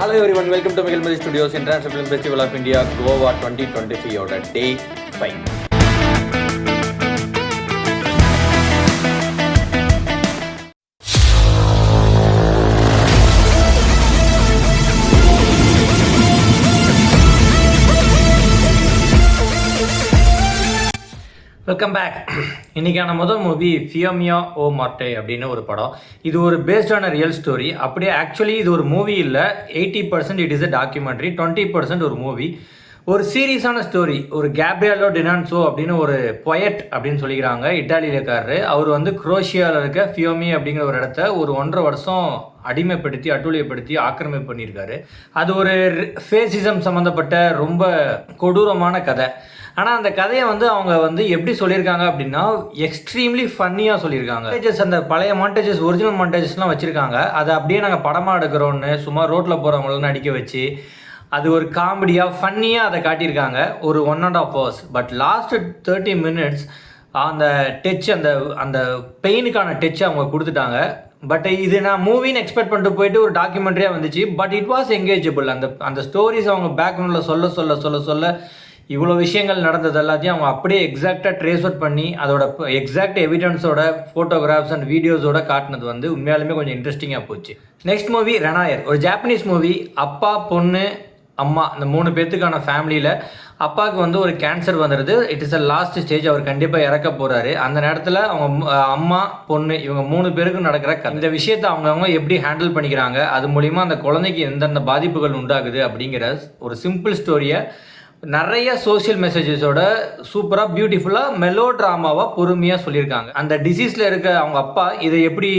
Hello everyone, welcome to Mikil Madi Studios International Film Festival of India Goa 2023 oda day 5. Welcome back. இன்றைக்கான முதல் movie ஃபியோமியா ஓ மார்டே அப்படின்னு ஒரு படம். இது ஒரு பேஸ்ட் ஆன ரியல் ஸ்டோரி. அப்படியே ஆக்சுவலி இது ஒரு மூவி இல்லை, 80% இட் இஸ் அ டாக்குமெண்ட்ரி, 20% ஒரு மூவி. ஒரு சீரியஸான ஸ்டோரி. ஒரு கேப்ரியலோ டினான்சோ அப்படின்னு ஒரு பொயட் அப்படின்னு சொல்லிக்கிறாங்க, இட்டாலியில் இருக்காரு. அவர் வந்து குரோஷியாவில் இருக்க ஃபியோமி அப்படிங்கிற ஒரு இடத்த ஒரு 1.5 வருஷம் அடிமைப்படுத்தி அட்டூழியப்படுத்தி ஆக்கிரமிப்பு பண்ணியிருக்காரு. அது ஒரு ஃபேசிசம் சம்மந்தப்பட்ட ரொம்ப கொடூரமான கதை. ஆனால் அந்த கதையை வந்து அவங்க வந்து எப்படி சொல்லியிருக்காங்க அப்படின்னா எக்ஸ்ட்ரீம்லி ஃபன்னியாக சொல்லியிருக்காங்க. அந்த பழைய மாண்டேஜஸ், ஒரிஜினல் மாண்டேஜஸ்லாம் வச்சுருக்காங்க. அதை அப்படியே நாங்கள் படமாக எடுக்கிறோன்னு சும்மா ரோட்டில் போகிறவங்கள நடிக்க வச்சு அது ஒரு காமெடியாக ஃபன்னியாக அதை காட்டியிருக்காங்க ஒரு 1.5 hours. பட் லாஸ்ட் 30 minutes அந்த டச், அந்த அந்த பெயினுக்கான டச் அவங்க கொடுத்துட்டாங்க. பட் இது நான் மூவின்னு எக்ஸ்பெக்ட் பண்ணிட்டு போயிட்டு ஒரு டாக்குமெண்ட்ரியாக வந்துச்சு. But it was engageable. அந்த ஸ்டோரிஸ் அவங்க பேக்ரவுண்டில் சொல்ல இவ்வளோ விஷயங்கள் நடந்தது எல்லாத்தையும் அவங்க அப்படியே எக்ஸாக்டாக ட்ரேஸ் அவுட் பண்ணி அதோட எக்ஸாக்ட் எவிடன்ஸோட ஃபோட்டோகிராஃப்ஸ் அண்ட் வீடியோஸோட காட்டினது வந்து உண்மையாலுமே கொஞ்சம் இன்ட்ரெஸ்டிங்காக போச்சு. நெக்ஸ்ட் மூவி ரெனாயர், ஒரு ஜாப்பனீஸ் மூவி. அப்பா, பொண்ணு, அம்மா, இந்த 3 பேர்த்துக்கான ஃபேமிலியில் அப்பாவுக்கு வந்து ஒரு கேன்சர் வந்துடுது. It is a last stage. அவர் கண்டிப்பாக இறக்க போகிறாரு. அந்த நேரத்தில் அவங்க அம்மா, பொண்ணு, இவங்க 3 பேருக்கும் நடக்கிற இந்த விஷயத்தை அவங்கவுங்க எப்படி ஹேண்டில் பண்ணிக்கிறாங்க, அது மூலிமா அந்த குழந்தைக்கு எந்தெந்த பாதிப்புகள் உண்டாகுது அப்படிங்கிற ஒரு சிம்பிள் ஸ்டோரியை நிறைய சோஷியல் மெசேஜஸோட சூப்பராக பியூட்டிஃபுல்லாக மெலோ ட்ராமாவாக பொறுமையாக சொல்லியிருக்காங்க. அந்த டிசீஸில் இருக்க அவங்க அப்பா இதை எப்படி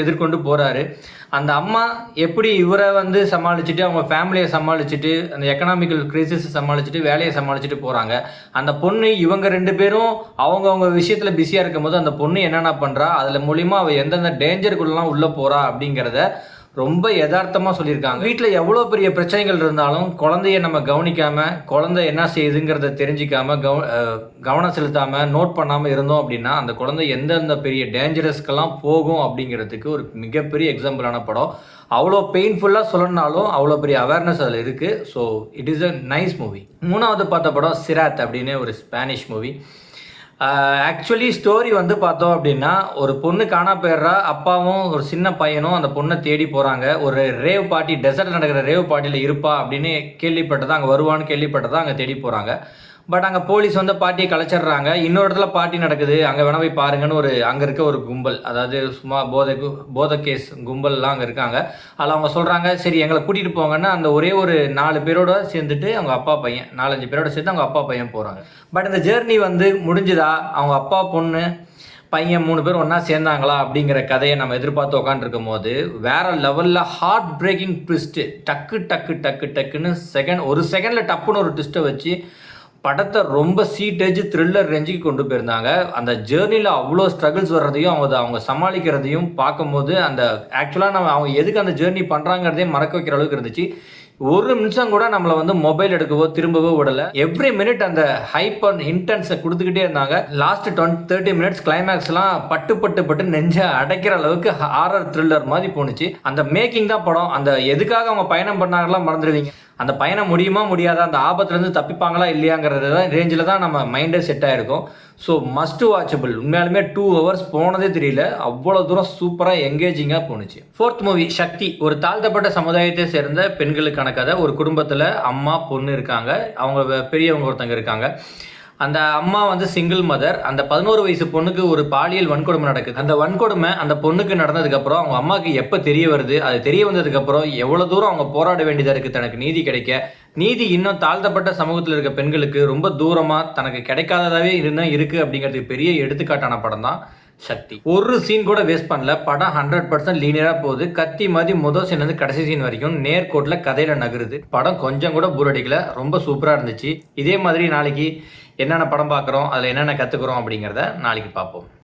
எதிர்கொண்டு போகிறாரு, அந்த அம்மா எப்படி இவரை வந்து சமாளிச்சுட்டு அவங்க ஃபேமிலியை சமாளிச்சுட்டு அந்த எக்கனாமிக்கல் கிரைசிஸை சமாளிச்சுட்டு வேலையை சமாளிச்சுட்டு போகிறாங்க. அந்த பொண்ணு, இவங்க 2 பேரும் அவங்கவுங்க விஷயத்தில் பிஸியாக இருக்கும் போது அந்த பொண்ணு என்னென்ன பண்ணுறா, அதில் மூலிமா அவள் எந்தெந்த டேஞ்சருக்குள்ளலாம் உள்ளே போகிறா அப்படிங்கிறத ரொம்ப யதார்த்தமாக சொல்லியிருக்காங்க. வீட்டில் எவ்வளோ பெரிய பிரச்சனைகள் இருந்தாலும் குழந்தைய நம்ம கவனிக்காமல், குழந்தை என்ன செய்யுதுங்கிறத தெரிஞ்சிக்காமல், கவனம் செலுத்தாமல், நோட் பண்ணாமல் இருந்தோம் அப்படின்னா அந்த குழந்தை எந்தெந்த பெரிய டேஞ்சரஸ்க்கெல்லாம் போகும் அப்படிங்கிறதுக்கு ஒரு மிகப்பெரிய எக்ஸாம்பிளான படம். அவ்வளோ பெயின்ஃபுல்லாக சொல்லணுனாலும் அவ்வளோ பெரிய அவேர்னஸ் அதில் இருக்குது. So it is a nice movie. 3வது பார்த்த படம் சிராத் அப்படின்னு ஒரு ஸ்பானிஷ் மூவி. ஆக்சுவலி ஸ்டோரி வந்து பார்த்தோம் அப்படின்னா ஒரு பொண்ணு காணா போயிடுறா. அப்பாவும் ஒரு சின்ன பையனும் அந்த பொண்ணை தேடி போகிறாங்க. ஒரு ரேவ் பார்ட்டி, டெசர்ட் நடக்கிற ரேவ் பார்ட்டியில் இருப்பா அப்படின்னு கேள்விப்பட்டதா, அங்கே வருவான்னு கேள்விப்பட்டதா அங்கே தேடி போகிறாங்க. பட் அங்கே போலீஸ் வந்து பார்ட்டியை கலைச்சிட்றாங்க. இன்னொரு இடத்துல பார்ட்டி நடக்குது, அங்கே வேணா போய் பாருங்கன்னு அங்கே இருக்க ஒரு கும்பல், அதாவது சும்மா போதை கேஸ் கும்பல்லாம் அங்கே இருக்காங்க. அதில் அவங்க சொல்கிறாங்க, சரி எங்களை கூட்டிகிட்டு போங்கன்னா அந்த ஒரே ஒரு 4 பேரோட சேர்ந்துட்டு அவங்க அப்பா பையன், 4-5 பேரோட சேர்ந்து அவங்க அப்பா பையன் போகிறாங்க. பட் இந்த ஜேர்னி வந்து முடிஞ்சுதா, அவங்க அப்பா, பொண்ணு, பையன் 3 பேர் ஒன்றா சேர்ந்தாங்களா அப்படிங்கிற கதையை நம்ம எதிர்பார்த்து உட்காந்துருக்கும் போது வேற லெவலில் ஹார்ட் பிரேக்கிங் ட்விஸ்ட்டு, டக்குன்னு ஒரு செகண்டில் டப்புன்னு ஒரு ட்விஸ்ட்டை வச்சு படத்தை ரொம்ப சீட்டேஜ் த்ரில்லர் ரேஞ்சுக்கு கொண்டு போயிருந்தாங்க. அந்த ஜேர்னியில் அவ்வளோ ஸ்ட்ரகிள்ஸ் வர்றதையும் அவங்க சமாளிக்கிறதையும் பார்க்கும்போது அந்த ஆக்சுவலாக அவங்க எதுக்கு அந்த ஜேர்னி பண்ணுறாங்கிறதே மறக்க வைக்கிற அளவுக்கு இருந்துச்சு. ஒரு நிமிஷம் கூட நம்மளை வந்து மொபைல் எடுக்கவோ திரும்பவோ விடலை. எவ்ரி மினிட் அந்த ஹைப் அண்ட் இன்டென்ஸை கொடுத்துக்கிட்டே இருந்தாங்க. லாஸ்ட் 30 minutes கிளைமேக்ஸ்லாம் பட்டு நெஞ்சை அடைக்கிற அளவுக்கு ஹாரர் த்ரில்லர் மாதிரி போணுச்சு. அந்த மேக்கிங் தான் படம். அந்த எதுக்காக அவங்க பயணம் பண்ணாங்கலாம் மறந்துடுவீங்க. அந்த பயணம் முடியுமா முடியாதா, அந்த ஆபத்துலேருந்து தப்பிப்பாங்களா இல்லையாங்கிறது தான் ரேஞ்சில் தான் நம்ம மைண்டே செட் ஆகிருக்கும். So must watchable. உண்மையாலுமே 2 hours போனதே தெரியல, அவ்வளோ தூரம் சூப்பராக எங்கேஜிங்காக போணுச்சு. 4th மூவி சக்தி, ஒரு தாழ்த்தப்பட்ட சமுதாயத்தை சேர்ந்த பெண்களுக்கான கதை. ஒரு குடும்பத்தில் அம்மா, பொண்ணு இருக்காங்க. அவங்க பெரியவங்க ஒருத்தங்க இருக்காங்க. அந்த அம்மா வந்து சிங்கிள் மதர். அந்த 11 வயசு பொண்ணுக்கு ஒரு பாலியல் வன்கொடுமை நடக்குது. அந்த வன்கொடுமை அந்த பொண்ணுக்கு நடந்ததுக்கப்புறம் அவங்க அம்மாவுக்கு எப்போ தெரிய வருது, அது தெரிய வந்ததுக்கப்புறம் எவ்வளோ தூரம் அவங்க போராட வேண்டியதாக இருக்குது தனக்கு நீதி கிடைக்க. நீதி இன்னும் தாழ்த்தப்பட்ட சமூகத்தில் இருக்க பெண்களுக்கு ரொம்ப தூரமாக தனக்கு கிடைக்காததாகவே இருக்குது அப்படிங்கிறதுக்கு பெரிய எடுத்துக்காட்டான படம் தான் சக்தி. ஒரு சீன் கூட வேஸ்ட் பண்ணல. படம் 100% லீனியராக போகுது. கத்தி மாதிரி முதல் சீன்லேருந்து கடைசி சீன் வரைக்கும் நேர்கோட்டில் கதையில் நகருது. படம் கொஞ்சம் கூட போர் அடிக்கல, ரொம்ப சூப்பராக இருந்துச்சு. இதே மாதிரி நாளைக்கு என்னென்ன படம் பார்க்குறோம், அதில் என்னென்ன கற்றுக்குறோம் அப்படிங்கிறத நாளைக்கு பார்ப்போம்.